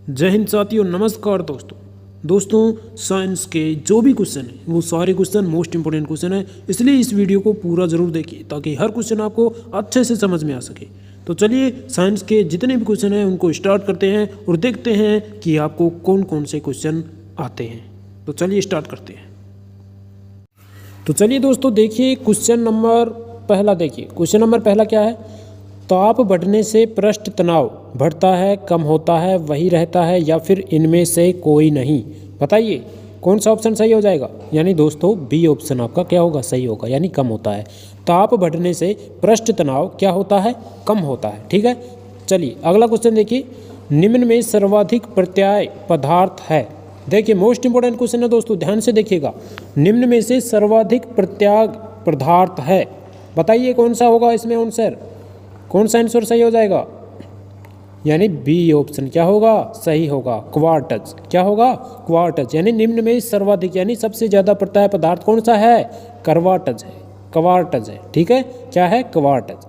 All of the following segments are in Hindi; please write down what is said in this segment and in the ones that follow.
जय हिंद साथियों, नमस्कार दोस्तों साइंस के जो भी क्वेश्चन है वो सारे क्वेश्चन मोस्ट इंपोर्टेंट क्वेश्चन है, इसलिए इस वीडियो को पूरा ज़रूर देखिए ताकि हर क्वेश्चन आपको अच्छे से समझ में आ सके। तो चलिए साइंस के जितने भी क्वेश्चन हैं उनको स्टार्ट करते हैं और देखते हैं कि आपको कौन कौन से क्वेश्चन आते हैं। तो चलिए स्टार्ट करते हैं। तो चलिए दोस्तों देखिए क्वेश्चन नंबर पहला क्या है। ताप बढ़ने से पृष्ठ तनाव बढ़ता है, कम होता है, वही रहता है या फिर इनमें से कोई नहीं। बताइए कौन सा ऑप्शन सही हो जाएगा। यानी दोस्तों बी ऑप्शन आपका क्या होगा, सही होगा, यानी कम होता है। ताप बढ़ने से पृष्ठ तनाव क्या होता है, कम होता है। ठीक है, चलिए अगला क्वेश्चन देखिए। निम्न में सर्वाधिक प्रत्याय पदार्थ है। देखिए मोस्ट इंपोर्टेंट क्वेश्चन है दोस्तों, ध्यान से देखिएगा। निम्न में से सर्वाधिक प्रत्याय पदार्थ है, बताइए कौन सा होगा इसमें आंसर, कौन सा आंसर सही हो जाएगा। यानी बी ऑप्शन क्या होगा, सही होगा, क्वार्टज। क्या होगा, क्वार्टज। यानी निम्न में सर्वाधिक यानी सबसे ज्यादा प्रत्याय पदार्थ कौन सा है, क्वार्टज है। ठीक है, क्या है, क्वार्टज।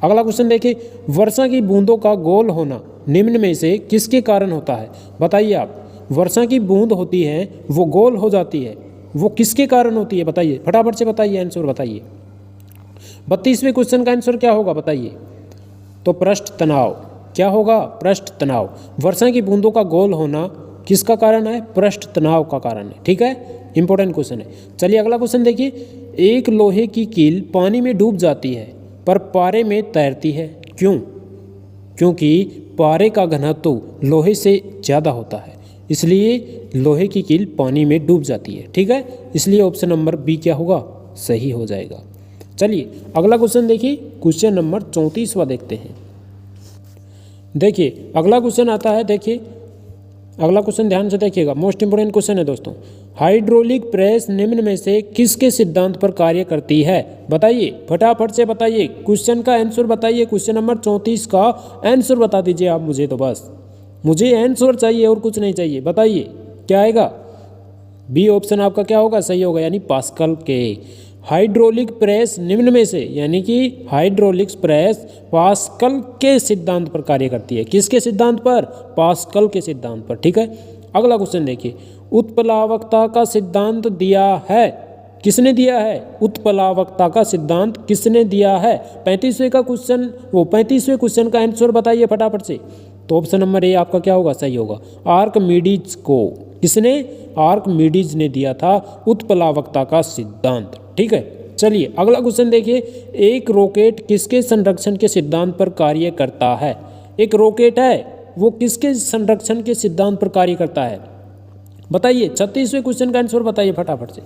अगला क्वेश्चन देखिए। वर्षा की बूंदों का गोल होना निम्न में से किसके कारण होता है। बताइए आप, वर्षा की बूंद होती है वो गोल हो जाती है, वो किसके कारण होती है, बताइए फटाफट से बताइए, आंसर बताइए। 32वें क्वेश्चन का आंसर क्या होगा बताइए। तो पृष्ठ तनाव। क्या होगा, पृष्ठ तनाव। वर्षा की बूंदों का गोल होना किसका कारण है, पृष्ठ तनाव का कारण है। ठीक है, इंपॉर्टेंट क्वेश्चन है। चलिए अगला क्वेश्चन देखिए। एक लोहे की कील पानी में डूब जाती है पर पारे में तैरती है, क्यों। क्योंकि पारे का घनत्व लोहे से ज़्यादा होता है, इसलिए लोहे की कील पानी में डूब जाती है। ठीक है, इसलिए ऑप्शन नंबर बी क्या होगा, सही हो जाएगा। चलिए अगला क्वेश्चन देखिए, क्वेश्चन नंबर 34वां देखते हैं। देखिए अगला क्वेश्चन आता है, देखिए अगला क्वेश्चन ध्यान से देखिएगा, मोस्ट इंपोर्टेंट क्वेश्चन है दोस्तों। हाइड्रोलिक प्रेस निम्न में से किसके सिद्धांत पर कार्य करती है। बताइए फटाफट से बताइए, क्वेश्चन का आंसर बताइए। क्वेश्चन नंबर 34 का आंसर बता दीजिए आप मुझे, तो बस मुझे आंसर चाहिए और कुछ नहीं चाहिए। बताइए क्या आएगा, बी ऑप्शन आपका क्या होगा, सही होगा, यानी पास्कल के। हाइड्रोलिक प्रेस निम्न में से यानी कि हाइड्रोलिक्स प्रेस पास्कल के सिद्धांत पर कार्य करती है। किसके सिद्धांत पर, पास्कल के सिद्धांत पर। ठीक है, अगला क्वेश्चन देखिए। उत्प्लावकता का सिद्धांत दिया है, किसने दिया है, उत्प्लावकता का सिद्धांत किसने दिया है। 35वें क्वेश्चन का आंसर बताइए फटाफट से। तो ऑप्शन नंबर ए आपका क्या होगा, सही होगा, आर्किमिडीज को। किसने, आर्किमिडीज ने दिया था उत्प्लावकता का सिद्धांत। ठीक है, चलिए अगला क्वेश्चन देखिए। एक रॉकेट किसके संरक्षण के सिद्धांत पर कार्य करता है। एक रॉकेट है वो किसके संरक्षण के सिद्धांत पर कार्य करता है, बताइए। 36वें क्वेश्चन का आंसर बताइए फटाफट से।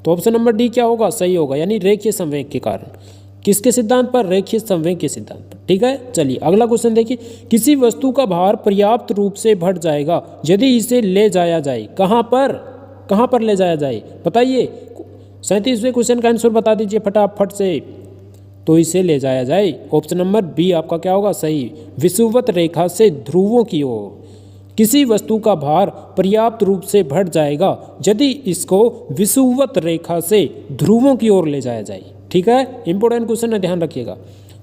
तो ऑप्शन नंबर डी क्या होगा, सही होगा, यानी रेखीय संवेग के कारण। किसके सिद्धांत पर, रेखीय संवेग के सिद्धांत पर। ठीक है, चलिए अगला क्वेश्चन देखिए। किसी वस्तु का भार पर्याप्त रूप से बढ़ जाएगा यदि इसे ले जाया जाए, कहाँ पर ले जाया जाए, बताइए। 37वें क्वेश्चन का आंसर बता दीजिए फटाफट से। तो इसे ले जाया जाए, ऑप्शन नंबर बी आपका क्या होगा, सही, विषुवत रेखा से ध्रुवों की ओर। किसी वस्तु का भार पर्याप्त रूप से बढ़ जाएगा यदि इसको विषुवत रेखा से ध्रुवों की ओर ले जाया जाए। ठीक है, इंपॉर्टेंट क्वेश्चन है, ध्यान रखिएगा।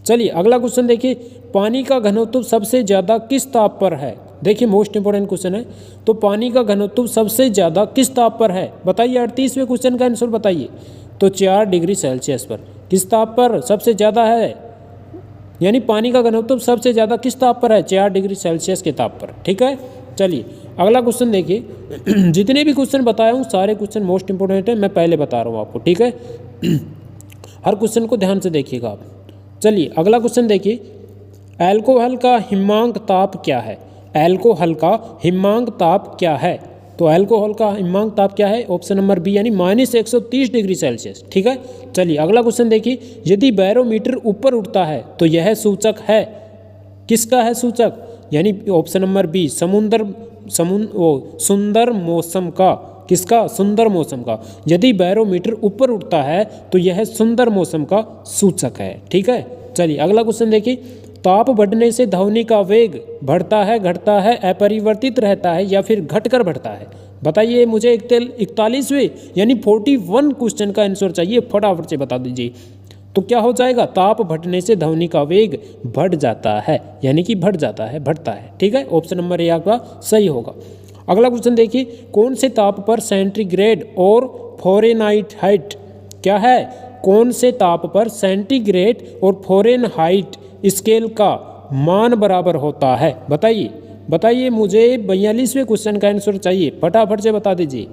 चलिए अगला क्वेश्चन देखिए। पानी का घनत्व सबसे ज़्यादा किस ताप पर है। देखिए मोस्ट इंपोर्टेंट क्वेश्चन है। तो पानी का घनत्व सबसे ज़्यादा किस ताप पर है, बताइए। 38वें क्वेश्चन का आंसर बताइए। तो 4 डिग्री सेल्सियस पर। किस ताप पर सबसे ज़्यादा है, यानी पानी का घनत्व सबसे ज़्यादा किस ताप पर है, 4 डिग्री सेल्सियस के ताप पर। ठीक है, चलिए अगला क्वेश्चन देखिए। जितने भी क्वेश्चन बताया हूँ सारे क्वेश्चन मोस्ट इंपोर्टेंट है, मैं पहले बता रहा हूँ आपको। ठीक है, हर क्वेश्चन को ध्यान से देखिएगा आप। चलिए अगला क्वेश्चन देखिए। अल्कोहल का हिमांक ताप क्या है। अल्कोहल का हिमांक ताप क्या है। तो अल्कोहल का हिमांक ताप क्या है, ऑप्शन नंबर बी, यानी -130 डिग्री सेल्सियस। ठीक है, चलिए अगला क्वेश्चन देखिए। यदि बैरोमीटर ऊपर उठता है तो यह सूचक है, किसका है सूचक, यानी ऑप्शन नंबर बी, सुंदर मौसम का। किसका, सुंदर मौसम का। यदि बैरोमीटर ऊपर उठता है तो यह सुंदर मौसम का सूचक है। ठीक है, चलिए अगला क्वेश्चन देखिए। ताप बढ़ने से ध्वनि का वेग बढ़ता है, घटता है, अपरिवर्तित रहता है या फिर घटकर बढ़ता है, बताइए मुझे। 41वें यानी 41 क्वेश्चन का आंसर चाहिए, फटाफट से बता दीजिए। तो क्या हो जाएगा, ताप बढ़ने से ध्वनि का वेग बढ़ जाता है, यानी कि बढ़ जाता है, बढ़ता है। ठीक है, ऑप्शन नंबर ए आपका सही होगा। अगला क्वेश्चन देखिए, कौन से ताप पर सेंटीग्रेड और फ़ारेनहाइट क्या है, कौन से ताप पर सेंटीग्रेड और फ़ारेनहाइट स्केल का मान बराबर होता है, बताइए बताइए मुझे। 42वें क्वेश्चन का आंसर चाहिए, फटाफट से बता दीजिए।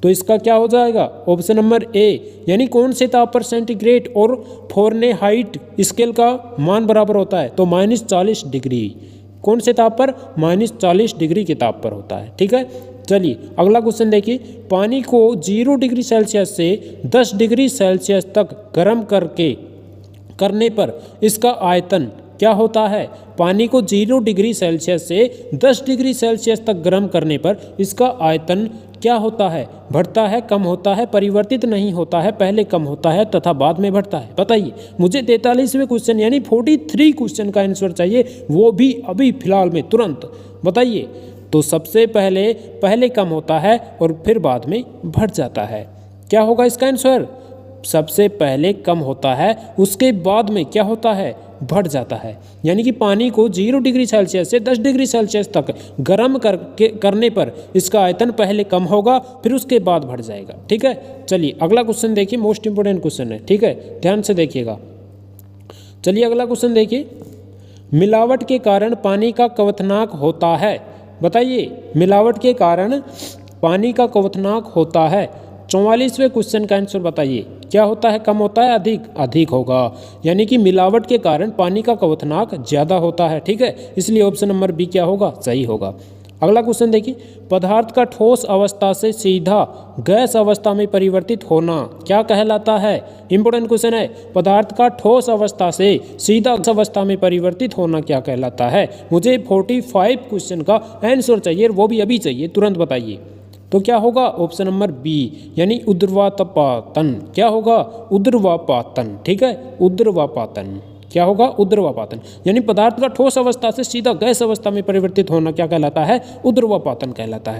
तो इसका क्या हो जाएगा, ऑप्शन नंबर ए, यानी कौन से ताप पर सेंटीग्रेड और फ़ारेनहाइट स्केल का मान बराबर होता है, तो -40 डिग्री। कौन से ताप पर, -40 डिग्री के ताप पर होता है। ठीक है, चलिए अगला क्वेश्चन देखिए, पानी को 0 डिग्री सेल्सियस से 10 डिग्री सेल्सियस तक गर्म करने पर इसका आयतन क्या होता है। पानी को 0 डिग्री सेल्सियस से 10 डिग्री सेल्सियस तक गर्म करने पर इसका आयतन क्या होता है, बढ़ता है, कम होता है, परिवर्तित नहीं होता है, पहले कम होता है तथा बाद में बढ़ता है, बताइए मुझे। 43वें क्वेश्चन यानी 43 क्वेश्चन का आंसर चाहिए, वो भी अभी फिलहाल में तुरंत, बताइए। तो सबसे पहले कम होता है और फिर बाद में बढ़ जाता है, क्या होगा इसका आंसर, सबसे पहले कम होता है उसके बाद में क्या होता है, बढ़ जाता है। यानी कि पानी को 0 डिग्री सेल्सियस से 10 डिग्री सेल्सियस तक गर्म करने पर इसका आयतन पहले कम होगा फिर उसके बाद बढ़ जाएगा। ठीक है, चलिए अगला क्वेश्चन देखिए, मोस्ट इंपोर्टेंट क्वेश्चन है। ठीक है, ध्यान से देखिएगा। चलिए अगला क्वेश्चन देखिए, मिलावट के कारण पानी का क्वथनांक होता है, बताइए मिलावट के कारण पानी का क्वथनांक होता है। 44वें क्वेश्चन का आंसर बताइए, क्या होता है, कम होता है, अधिक, अधिक होगा, यानी कि मिलावट के कारण पानी का क्वथनांक ज़्यादा होता है। ठीक है, इसलिए ऑप्शन नंबर बी क्या होगा, सही होगा। अगला क्वेश्चन देखिए, पदार्थ का ठोस अवस्था से सीधा गैस अवस्था में परिवर्तित होना क्या कहलाता है। इंपॉर्टेंट क्वेश्चन है, पदार्थ का ठोस अवस्था से सीधा गैस अवस्था में परिवर्तित होना क्या कहलाता है। मुझे 45 क्वेश्चन का आंसर चाहिए, वो भी अभी चाहिए, तुरंत बताइए। तो क्या होगा, ऑप्शन नंबर बी, यानी ऊर्ध्वापातन। क्या होगा, ऊर्ध्वापातन। ठीक है, ऊर्ध्वापातन क्या होगा, ऊर्ध्वापातन, यानी पदार्थ का ठोस अवस्था से सीधा गैस अवस्था में परिवर्तित होना क्या कहलाता है, ऊर्ध्वापातन कहलाता है।